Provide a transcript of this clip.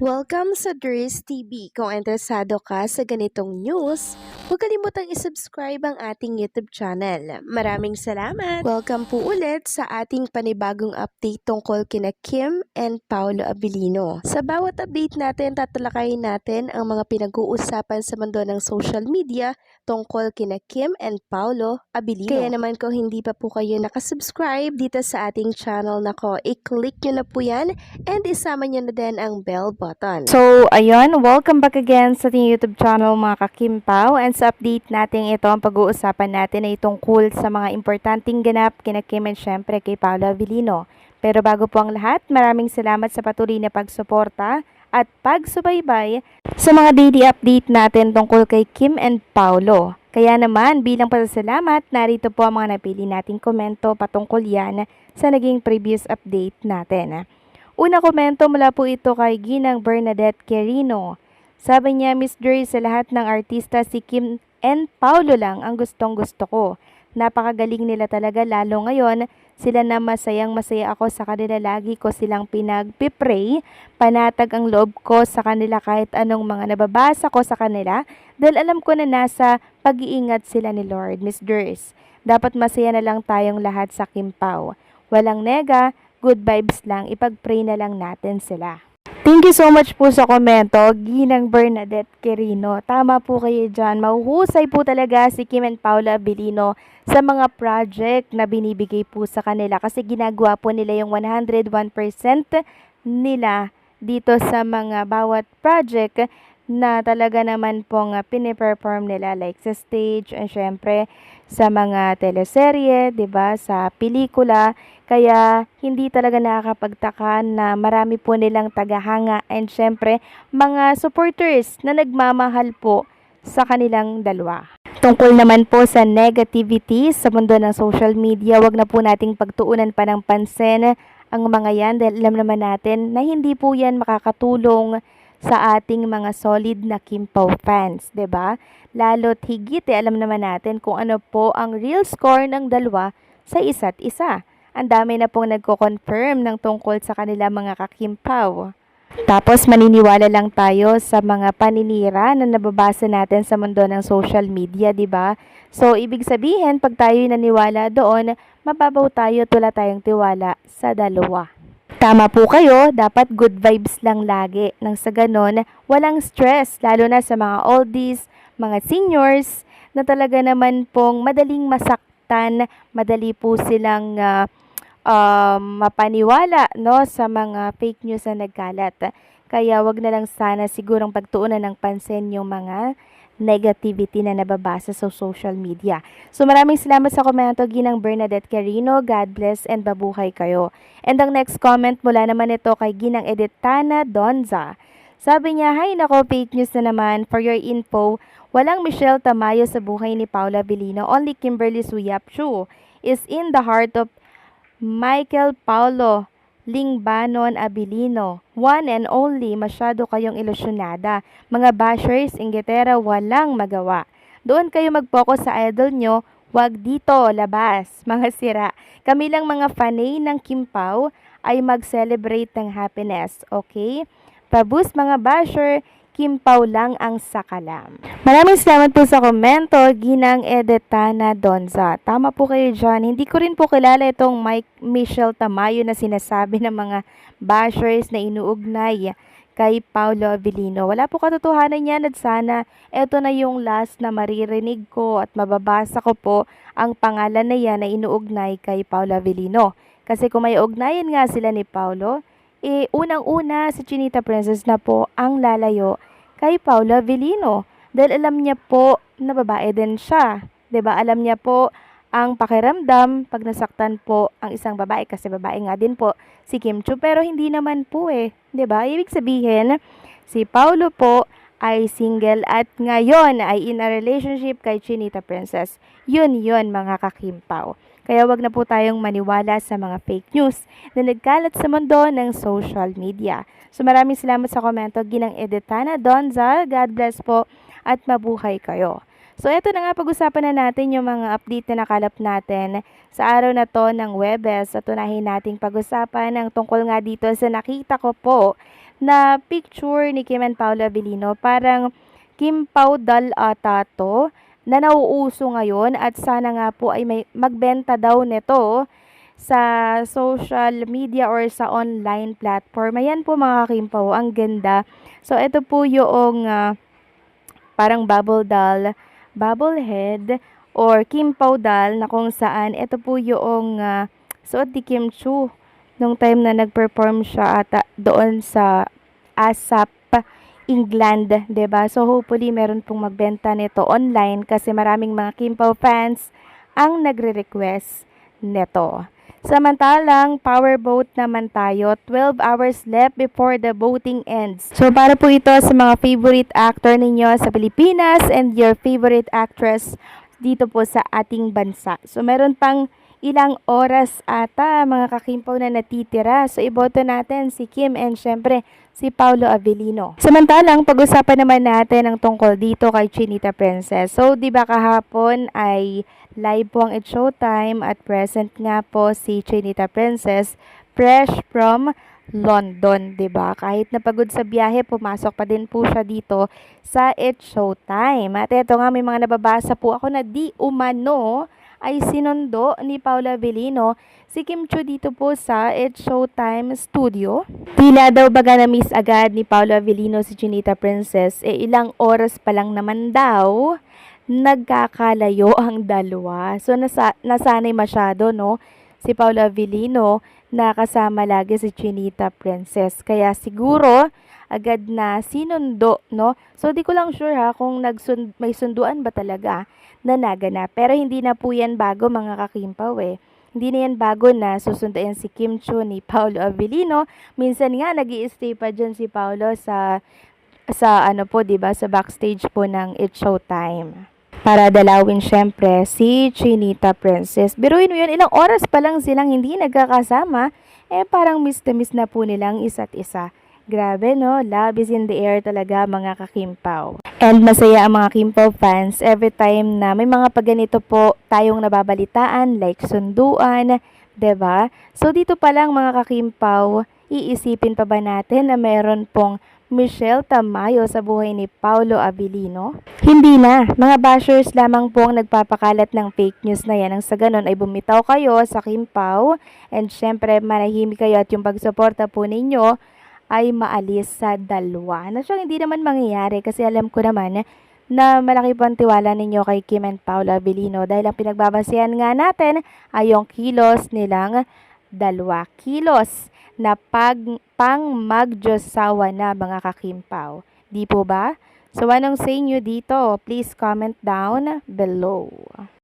Welcome sa Dries TV. Kung interesado ka sa ganitong news, huwag kalimutang isubscribe ang ating YouTube channel. Maraming salamat! Welcome po ulit sa ating panibagong update tungkol kina Kim and Paolo Abilino. Sa bawat update natin, tatalakayin natin ang mga pinag-uusapan sa mundo ng social media tungkol kina Kim and Paolo Abilino. Kaya naman kung hindi pa po kayo nakasubscribe dito sa ating channel nako, i-click nyo na po yan and isama nyo na din ang bell button. So, ayun, welcome back again sa ating YouTube channel mga kakimpaw. And sa update natin ito, ang pag-uusapan natin ay tungkol sa mga importanteng ganap kina Kim and syempre kay Paolo Abilino. Pero bago po ang lahat, maraming salamat sa patuloy na pagsuporta at pagsubaybay sa mga daily update natin tungkol kay Kim and Paolo. Kaya naman, bilang pasasalamat, narito po ang mga napili nating komento patungkol yan sa naging previous update natin. Una komento mula po ito kay Ginang Bernadette Quirino. Sabi niya, Miss Dre, sa lahat ng artista si Kim and Paolo lang ang gustong gusto ko. Napakagaling nila talaga, lalo ngayon. Sila na masayang masaya ako sa kanila, lagi ko silang pinagpipray. Panatag ang loob ko sa kanila kahit anong mga nababasa ko sa kanila dahil alam ko na nasa pag-iingat sila ni Lord. Miss Dres, dapat masaya na lang tayong lahat sa Kimpaw. Walang nega, good vibes lang, ipag-pray na lang natin sila. Thank you so much po sa komento, Ginang Bernadette Quirino. Tama po kayo dyan. Mahuhusay po talaga si Kim and Paolo Abilino sa mga project na binibigay po sa kanila kasi ginagawa po nila yung 101% nila dito sa mga bawat project na talaga naman pong piniperform nila like sa stage and syempre sa mga teleserye, 'di ba, sa pelikula. Kaya hindi talaga nakakapagtaka na marami po nilang tagahanga and syempre mga supporters na nagmamahal po sa kanilang dalawa. Tungkol naman po sa negativity sa mundo ng social media, wag na po nating pagtuunan pa ng pansin ang mga yan dahil alam naman natin na hindi po yan makakatulong sa ating mga solid na Kimpaw fans, 'di ba? Lalo't higit alam naman natin kung ano po ang real score ng dalawa sa isa't isa. Ang dami na pong nagko-confirm ng tungkol sa kanila mga kakimpaw. Tapos maniniwala lang tayo sa mga paninira na nababasa natin sa mundo ng social media, 'di ba? So ibig sabihin, pag tayo naniwala doon, mababaw tayo, wala tayong tiwala sa dalawa. Tama po kayo, dapat good vibes lang lagi. Nang sa ganon, walang stress, lalo na sa mga oldies, mga seniors, na talaga naman pong madaling masaktan, madali po silang mapaniwala no, sa mga fake news na nagkalat. Kaya wag na lang sana sigurong pagtuunan ng pansin yung mga negativity na nababasa sa social media. So maraming salamat sa komento, Ginang Bernadette Quirino. God bless and babuhay kayo. And ang next comment mula naman ito kay Ginang Editana Donza. Sabi niya, "Hay nako, fake news na naman. For your info, walang Michelle Tamayo sa buhay ni Paolo Abilino. Only Kimberly Suyapchu is in the heart of Michael Paulo Lingbanon Abilino. One and only, masyado kayong ilusyonada. Mga bashers, inggitera, walang magawa. Doon kayo mag-focus sa idol nyo, wag dito, labas. Mga sira. Kami lang mga fanay ng Kimpaw ay mag-celebrate ng happiness, okay? Pabus mga basher, Kimpaw lang ang sakalam." Maraming salamat po sa komento, Ginang Edetana Donza. Tama po kayo dyan. Hindi ko rin po kilala itong Michelle Tamayo na sinasabi ng mga bashers na inuugnay kay Paolo Abilino. Wala po katotohanan yan at sana ito na yung last na maririnig ko at mababasa ko po ang pangalan na yan na inuugnay kay Paolo Abilino. Kasi kung may ugnayan nga sila ni Paolo, unang-una si Chinita Princess na po ang lalayo kay Paolo Abilino. Dahil alam niya po na babae din siya. 'Di ba? Alam niya po ang pakiramdam pag nasaktan po ang isang babae kasi babae nga din po si Kim Chu, pero hindi naman po 'di ba? Ibig sabihin, si Paolo po ay single at ngayon ay in a relationship kay Chinita Princess. Yun mga kakimpaw. Kaya wag na po tayong maniwala sa mga fake news na nagkalat sa mundo ng social media. So maraming salamat sa komento, Ginang Editana Donza. God bless po at mabuhay kayo. So, eto na nga, pag-usapan na natin yung mga update na nakalap natin sa araw na to ng Huwebes. At unahin nating pag-usapan ang tungkol nga dito sa nakita ko po na picture ni Kim and Paolo Avellino. Parang Kim Pao Dal ata to na nauuso ngayon at sana nga po ay may magbenta daw nito sa social media or sa online platform. Ayan po mga Kim Pao, ang ganda. So, ito po yung parang bubble head or Kim Pao Dal na kung saan ito po yung suot ni Kim Chu nung time na nag-perform siya ata doon sa ASAP England, 'di ba? So hopefully meron pong magbenta nito online kasi maraming mga Kim Pao fans ang nagre-request nito. Samantalang, power vote naman tayo. 12 hours left before the voting ends. So, para po ito sa mga favorite actor ninyo sa Pilipinas and your favorite actress dito po sa ating bansa. So, meron pang ilang oras ata mga kakimpaw na natitira. So, iboto natin si Kim and syempre si Paolo Avellino. Samantalang, pag-usapan naman natin ang tungkol dito kay Chinita Princess. So, di ba kahapon ay live po ang It's Showtime at present nga po si Chinita Princess fresh from London, 'di ba? Kahit napagod sa biyahe, pumasok pa din po siya dito sa It's Showtime. At eto nga, may mga nababasa po ako na di umano ay sinundo ni Paolo Avellino si Kim Chu dito po sa It's Showtime studio. Tila daw baga na-miss agad ni Paolo Avellino si Chinita Princess, ilang oras pa lang naman daw nagkakalayo ang dalawa. So, nasanay masyado, no? Si Paolo Avellino na kasama lagi si Chinita Princess. Kaya siguro, agad na sinundo, no? So, di ko lang sure ha kung may sunduan ba talaga na naganap. Pero hindi na po yan bago mga kakimpaw eh. Hindi na yan bago na susunduin si Kim Chu ni Paolo Avellino. Minsan nga, nag-i-stay pa dyan si Paolo sa ano po, 'di ba, sa backstage po ng It's Showtime para dalawin syempre si Chinita Princess. Biruin mo yun, ilang oras pa lang silang hindi nagkakasama, parang miss na po nilang isa't isa. Grabe, no? Love is in the air talaga mga kakimpaw. And masaya ang mga Kim Pao fans every time na may mga pagganito po tayong nababalitaan like sunduan, 'di ba? So dito pa lang mga kakimpaw, iisipin pa ba natin na meron pong Michelle Tamayo sa buhay ni Paolo Avellino? Hindi na. Mga bashers lamang po ang nagpapakalat ng fake news na yan. Ang sa ganun ay bumitaw kayo sa Kim Pao and syempre manahimik kayo at yung pagsuporta po ninyo ay maalis sa dalawa. Na siyang hindi naman mangyayari kasi alam ko naman na malaki po ang tiwala ninyo kay Kim and Paolo Avellino dahil ang pinagbabasehan nga natin ay yung kilos nilang dalawa. Kilos na pang magdiyosawa na mga kakimpaw. Di po ba? So anong say nyo dito? Please comment down below.